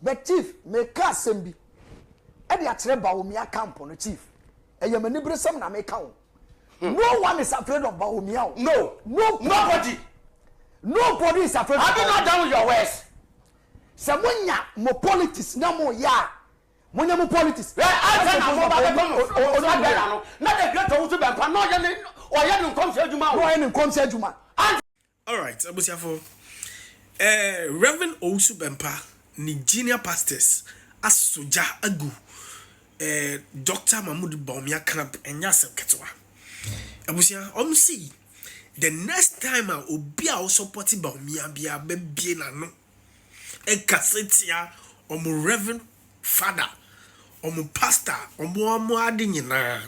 But chief, make a sembi. Edi atre Bawumiah camp on chief. Eyemani bresam na make count. No one is afraid of Bawumiah. No. Nobody. Nobody is afraid of Have you not done your worst? Samonya mo politics na mo ya. Monya mo politics. I na mo ba no. Na the great Owusu Bempah no ye o ye no come say adwuma. No ye no come say adwuma. All right, abusiafo. Reverend Owusu Bempah ni junior pastors asoja agu Dr Bawumiah camp enya seketwa. Abusia see the next time obi a support Bawumiah bia bebie na no e kasetia omo reverend father omo pastor omo ade nyina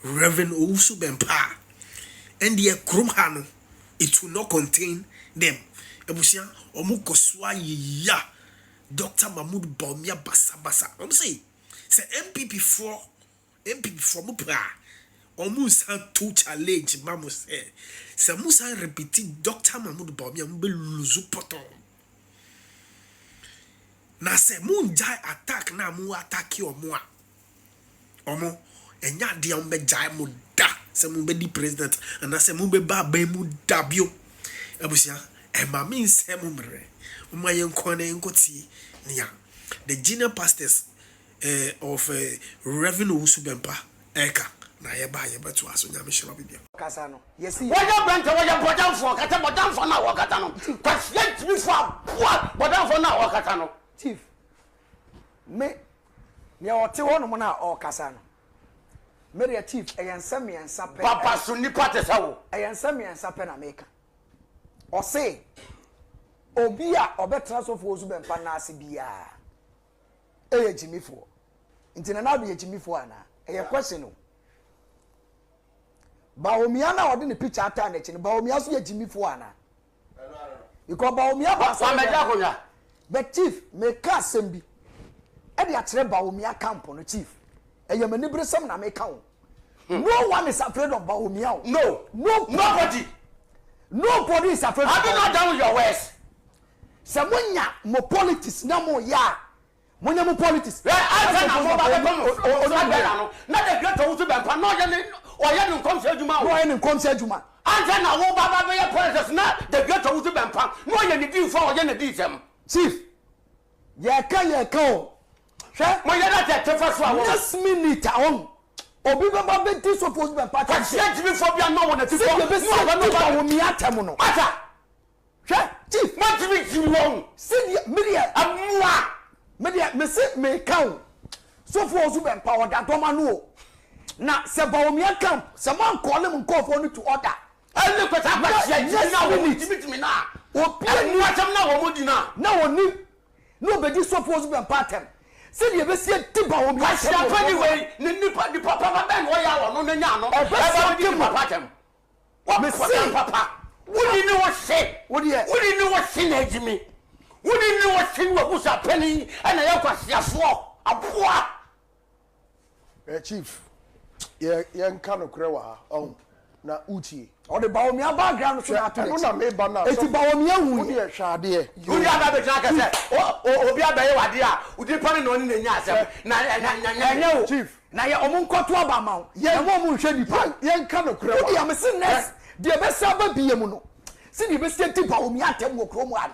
Reverend Owusu Bempah and the krom ha no it will not contain them. Abusia omo koswa ya Dr Bawumiah basa say NPP for mo pra omusa to challenge mamu se musa repeat Dr Bawumiah mbe luzu poto na se munjai attack na mu attack omo enya dia mbe jai mu da se mu be di president and se mu be ba mu da bio abusia e ma min se mu mre mu ayenko na enkoti nia the junior pastors of Reverend Owusu Bempah AY3ka na yeba to aso nyame shiro bibia kasa no yes see woja branta woja bodam for kata bodam for na wakata no kwasi yetimi for bodam for na wakata no chief me ne ote wono mo na o kasa no me re chief eyansam yansa pe papa so nipa te sawo eyansam yansa pe na meka o say obi a obetra so for Owusu Bempah na ase bia eye jimifo ntina na do ye jimifo ana eye question no Bawumiah na odi ne picture ata na chi ne Bawumiah so ye jimifo ana because Bawumiah ba so meja konya but chief make a sembi e de atre Bawumiah camp no chief eyemani bresam na make count. No one is afraid of Bawumiah. Nobody is afraid. Have you not done your worst? Samonya mo politics na mo ya. Monya mo politics. I na mo ba na the great Owusu Bempah no ye o ye no come say adwuma. No ye no come say adwuma. Anta na wo ba be politics na the great Owusu Bempah no ye ne di for o ye ne di sem. Chief ye ka o. Hwe mo ye that te fa so a wo. Just minute on. Obi baba be ti so Owusu Bempah. Ka se jimi for bia no wo na ti for. No Bawumiah tem no. Ata. Hwe chief What jimi won. See media amwa. Media me say me count. So for Owusu Bempah or that woman no. Na se Bawumiah camp, se man call him call for to order. Any question na wo me na. O Any watem na wo modi na. Na oni. No be di so for Owusu Bempah tem. Se dey be see ti Bawumiah tem. Anyway, ni papa ben wo ya wo no na nya no. E be di papa tem. What me say papa. Wodi ni wo se. Wodi ni wo se na ejimi. Wodi ni wo se wo busa pani na ya kwasiafo. Aboa. Chief. Ye nka no kure wa on na utie o de Bawumiah background so ato no na me ba na eti Bawumiah hu ye hwade udi aba be twa kase obi abaye wade a udi pani no ni na nya asem na enye chief na ye omo nkoto aba ma ye mo nhwe nipa ye nka no kure wa udi am se next de be sa ba biye mu no se de be se ti Bawumiah tem wo kro mu an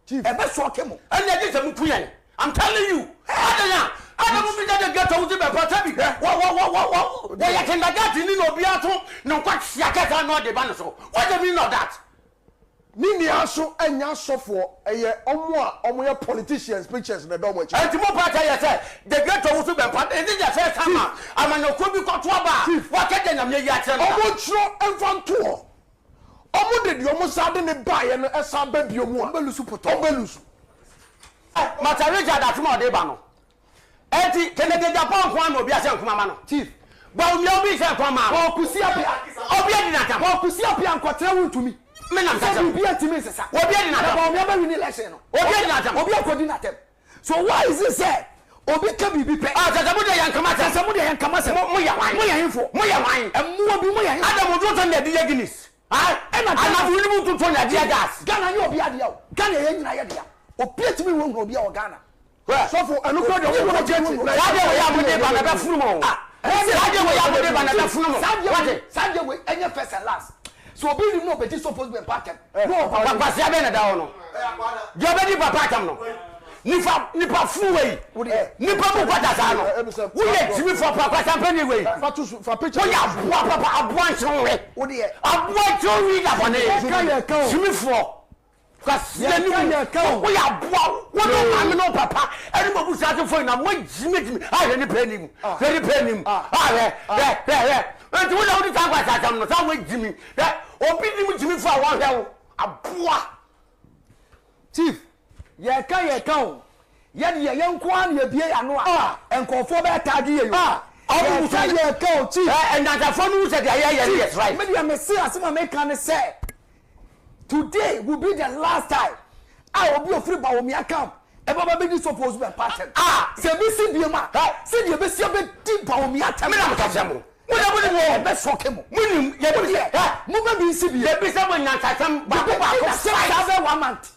chief e be so ke mu anya je tem puyan I'm telling you adanya adamu bi da get Owusu Bempah tabi wo ya kenda get ni no bia to no kwa sia keta no de ba no so what do you mean of that ni ni aso anya sofo eye omo ye politicians pictures na do mo chi anti mo party ye say the great Owusu Bempah is the first time amanyoko bi ko to aba wa kede nyam ye ya kire no omo tro enfanto omo de omo sa de ne bae no esa ba biomu a obelusu poto obelusu Mata Richard atuma de ba no enti kenede Japan kwa no obi ase nkoma ma no chief Bawumiah obi se nkoma ma okusi apia obi adi na tam okusi apia nkotra wuntumi me na mtata obi atimi sesa obi adi na tam Bawumiah ba win election no obi adi na tam obi akodi na tem so why is it say obi ka bibi pe tata mu de yankama tam sesa mu de yankama se mo ya wan mo ya info mo ya wan emmo bi mo ya Adam do to na de Guinness ana bu ni mu to na de gas Ghana ni obi ade ya Ghana ye nyina ye de ya obi atimi wo obi o Ghana sɔfo ɛnu kɔ de ɔmu wɔ jɛnti. Sáde wo ya mo de ba na bɛ funu mo. Sáde wo ya mo de ba na bɛ funu mo. Sáde wo ɛnyɛ first and last. So obi ni no beti suppose be pattern. No, papa sia be na da ho no. Je be di papa tam no. Nipa fu wei. Nipa mu kwata sa no. Wo ye timi for papa champagne wei. Fa picture. Wo ya aboa papa aboa nchonwe. Wo de Aboa chonwi da bone. Timi for. Yeah, we are boa. What do I know, Papa? Everybody started for now. What Jimmy? I didn't pay him. Very pay him. And what all the time was that I'm not with Jimmy. That opening Jimmy for one hell. A boa. Chief, ye can. Ye young kwan ye be anwa. And conform tag you. Chief. And that's a phone who said, yes, right. Maybe I may say, as I make can say. Today will be the last time I will be a free Bawumiah camp. Eba be supposed to be pattern. Se bi si bi ma. Se di be si be di Bawumiah camp. Me na ka se mo. Mo na mo be soke mo. Munim ye be here. Mo be bi si bi. Ye be se mo nyanta sam ba ko. Say 1 month.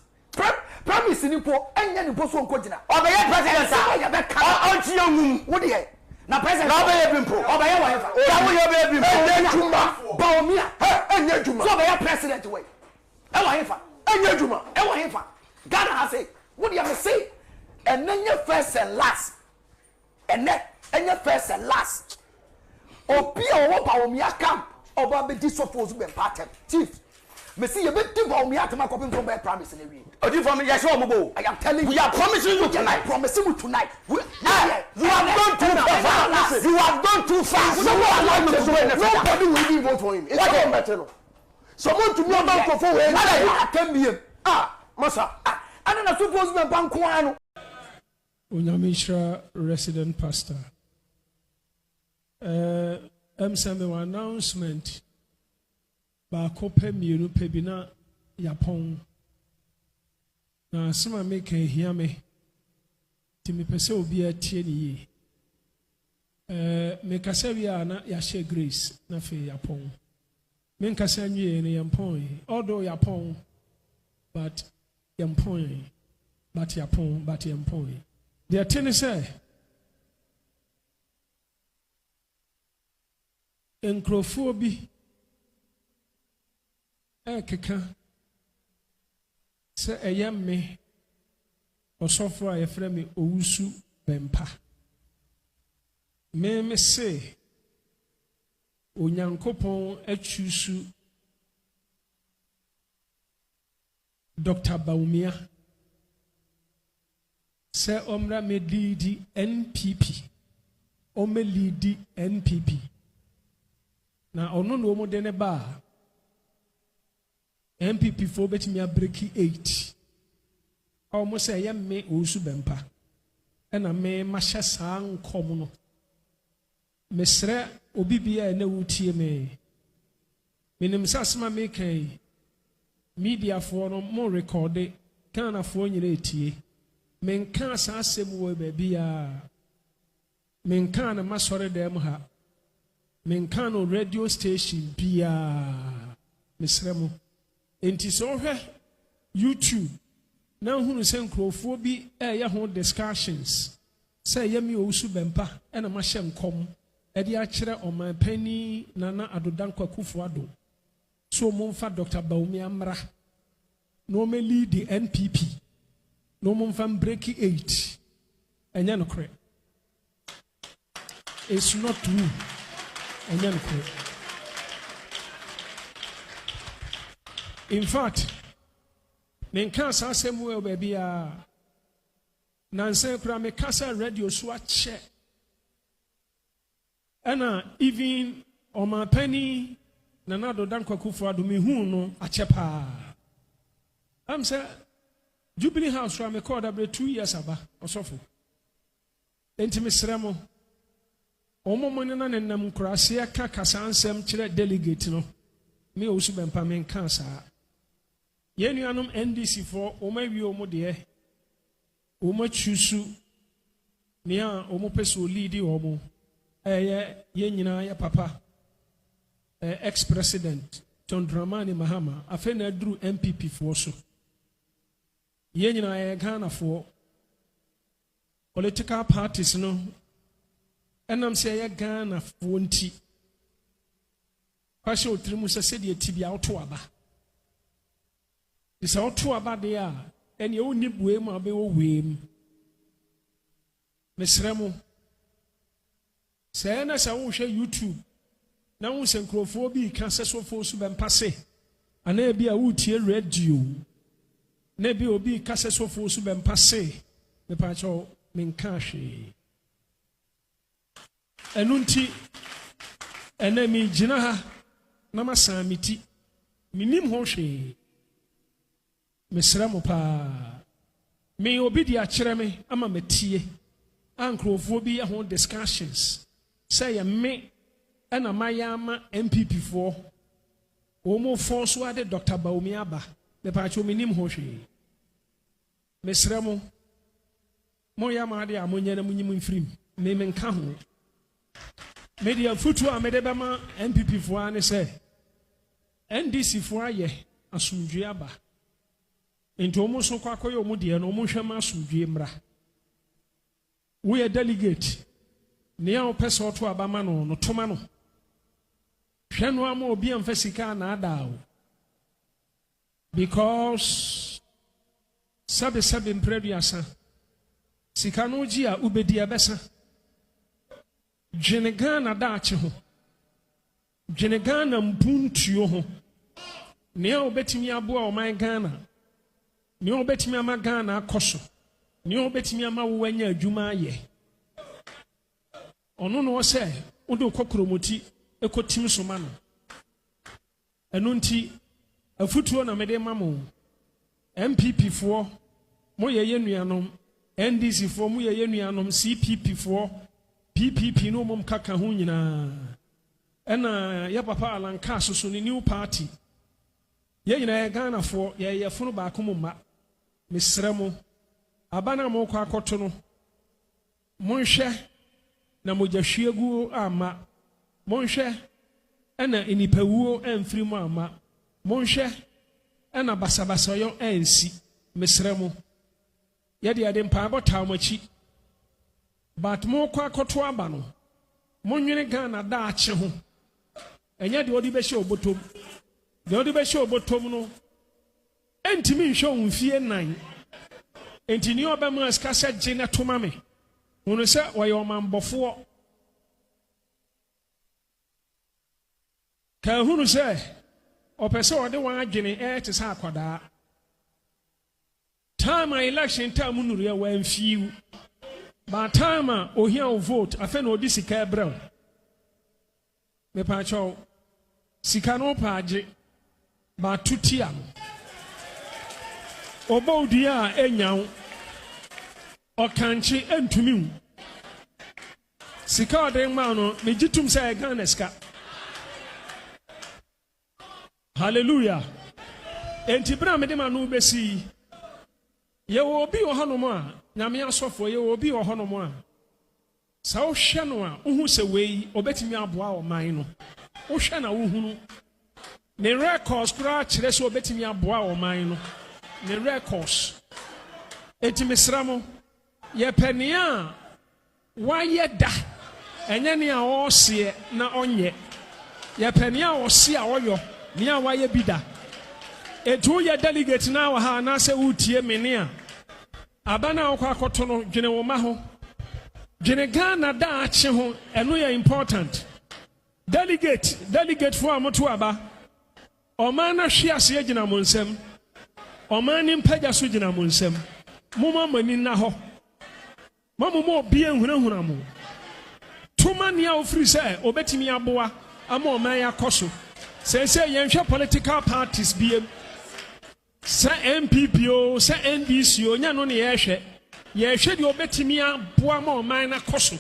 Promise ni po enya ni po so nko gina. Obeye president sa. Ye be ka. On ti yum. Wo de na president. Na obeye bimpo. Obeye wa yefa. Ya wo ye obeye bimpo. Enya juma. Bawumiah. Enya juma. So obeye president we. Ewa hefa. Enya juma. Ewa hefa. Ghana has say, what do you say? And then your first and last. And then your first and last. Obi owo Bawumiah camp. Oba be discourse be pattern. Chief. Me see you be Bawumiah to my copy from by promise in the week. Odi from yes or mo. I am telling you. We are promising you tonight. Promising you tonight. You have gone too far. You have gone too far. Nobody will even vote for him. It's not better. Someone to know about for where I can be him. Masa. I don't suppose the bank. Onyamishra resident pastor. Send me announcement. Ba kope mienu pebina yapon. Na sima me kan hia me. Ti me pese obi atie ni ye. Me kasa wi ana ya share grace na fe yapon. Men kasa nwie ne yampon. Although yapon but yampon. But yampon. The attorney say enkrofo bi keka se eyemme osofo a yefre me Owusu Bempah me se onyankopon atwusu Dr Bawumiah se omra me lead NPP o me lead NPP na ono no mo de ne ba NPP fo betimi abreki 8 o se ye me Owusu Bempah na me mahye saa nkom no mesre obi bia na wutie me menim sasema me kan media fo no mo record kana fo nyire etie men kan sa asem wo ba bia men kan na masore dem ha men kan no radio station bia mesre mo enti so hwe YouTube na hunu se nkrofo bi ya ho discussions say yemi Owusu Bempah na ma hye nkom e dia kire oman pani nana adodankwa Kufuado so momfa Dr Bawumiah mra no me lead the NPP no momfa break 8 enya no kre it's not true enya no kre in fact men kan sa semwe baby a nanse kura me kasa radio so a che ana even on my penny nana do dan kwakufu ado me hu no a che pa am say Jubilee House from me called about 2 years aba osofo enti me sremo omo mo na nenam kurase aka kasa ansem kire delegate no me Owusu Bempah men kan sa yenuanom NDC for omawi omo de omo chusu nia omo peso lead omo ye nyina ya papa ex president John Dramani Mahama afena dru MPP for so ye nyina ya Ghana for political parties no enam se ye Ghana fonti kwase otrimu se de tibia auto aba isa auto aba de a ene oni bue mu abe wo wem mesremo se na sa wo hwe YouTube na wo se nkrofo bi ka se so fo Owusu Bempah se ana bi a wo tie radio na bi obi ka se so fo Owusu Bempah se me pa cho menka hwe enunti enemi gina ha na masamiti minim ho hwe mesremo pa me obi di akere me ama metie ankrofo bi ho discussions say me ena mayama NPP for omo force wa de Dr Bawumiah ba me pa cho minim ho hwe mesremo mo ya ma de amonye na munyim mfrim me menka ho media futu a mede bema NPP for ane say NDC for aye asumdwe aba enti omo so kwakoye omo de no omo hwema asumdwe mra we a delegate ne a person to abama no toma no hwenu ama obi amfasika na ada because sabe mpreduasa sika no ji a ubedi abesa Jenegana dache ho Jenegana mpuntuo ho ne a obetimi aboa o man Ghana ne a obetimi ama Ghana akoso ne a obetimi ama wo anya adwuma aye ono no se odo kokromoti ekotim so ma no eno nti afutuo na mede mamo MPP fo mo ye nuanom NDC fo mo ye nuanom CPP fo PPP no mom kaka ho nyina ena ya papa alanka so ni new party ye nyina Ghana fo ye funu ba ko mma mesremo abana mo kwa akoto no monhwe na mojahwiegu ama monhwe ena enipawuo emfirimu ama monhwe ena basabasoyo ensi mesremo ye de ade mpa abota machi but mo kwa akoto aba no monwene Ghana da ache ho enya de odi be hye obotom de odi be hye obotom no entimi nhwe onfie nan enti ni obema skasa gene toma me unu se wayo mambofo ka hunu se opese ode wan agene te sa akoda time election time nuru ya wan fiu ba time ohia o vote afa na odi sika ebrel me pa cho sika no paaje ba tutia obodi a enyaw okanchi entumi sika ode ma no megitum say Ghana ska hallelujah enti bra me de ma no besi ye wo bi ohonom a nyame asofo ye wo bi ohonom a sa wo hwe no a uhu se wei obetimi aboa o man no wo hwe na wo hunu ne records kura kire se obetimi aboa o man no ne records enti mesramo ye penia wa ye da enye ne a wo se na onye ye penia wo se a woyo ne a wa ye bida etu ye delegate na wa ha na se wutie mene a abana okwa akoto no dwene wo ma ho dwene Ghana da ache ho eno ye important delegate for amoto aba oman na hwe ase agina mo nsem oman ni mpaja so gina mo nsem moma mani na ho mamumo obi ehunahuna mo tuma ne a ofiri se obetimi aboa ama oman yakoso se yenhwe political parties biem sa NPP o sa NDC o nya no ne yehwe de obetimi aboa ma oman na koso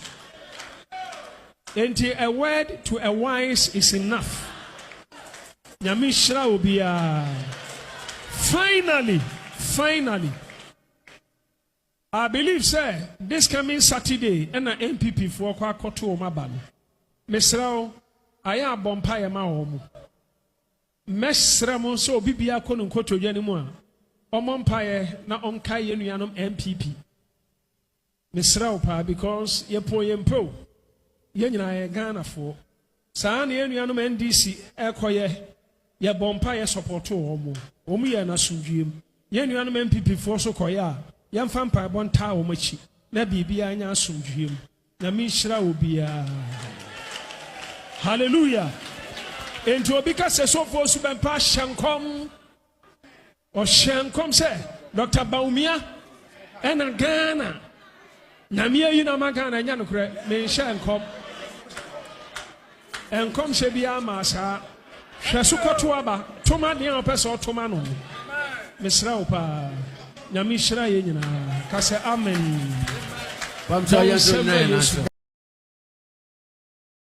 enti a word to a wise is enough nyame hira obia finally I believe say this coming Saturday and an NPP for kwakoto maba no mesrao aya bompa ye ma wo mu mesramo so bibia ko no nkotodwa ni mu a omompa ye na onka ye nuanom NPP mesrɛ wo paa because yɛpo yɛmpo yɛn nyinaa yɛ Ghanafoɔ saa ne yɛnuanom NDC ɛkɔyɛ yɛbɔ mpa yɛ support wɔn yɛ n'asomdwiem yɛnuanom NPP foɔ so kɔyɛ a yɛmfa mpaebɔ ntaa wɔn akyi na biribiara nyɛ asomdwiem na menhyira wo biara hallelujah enti obi ka sɛ sɔfoɔ Owusu Bempah hyɛ nkɔm ɔhyɛ nkɔm sɛ Dr Bawumiah ɛna Ghana na meayi na ma Ghana nya nokorɛ menhyɛ nkɔm nkɔm hyɛ biara ma saa hwɛ so kɔto aba toma deɛ a ɔpɛ sɛ ɔtoma no mesrɛ wo paa nyame hyira yɛ nyinaa ka sɛ amen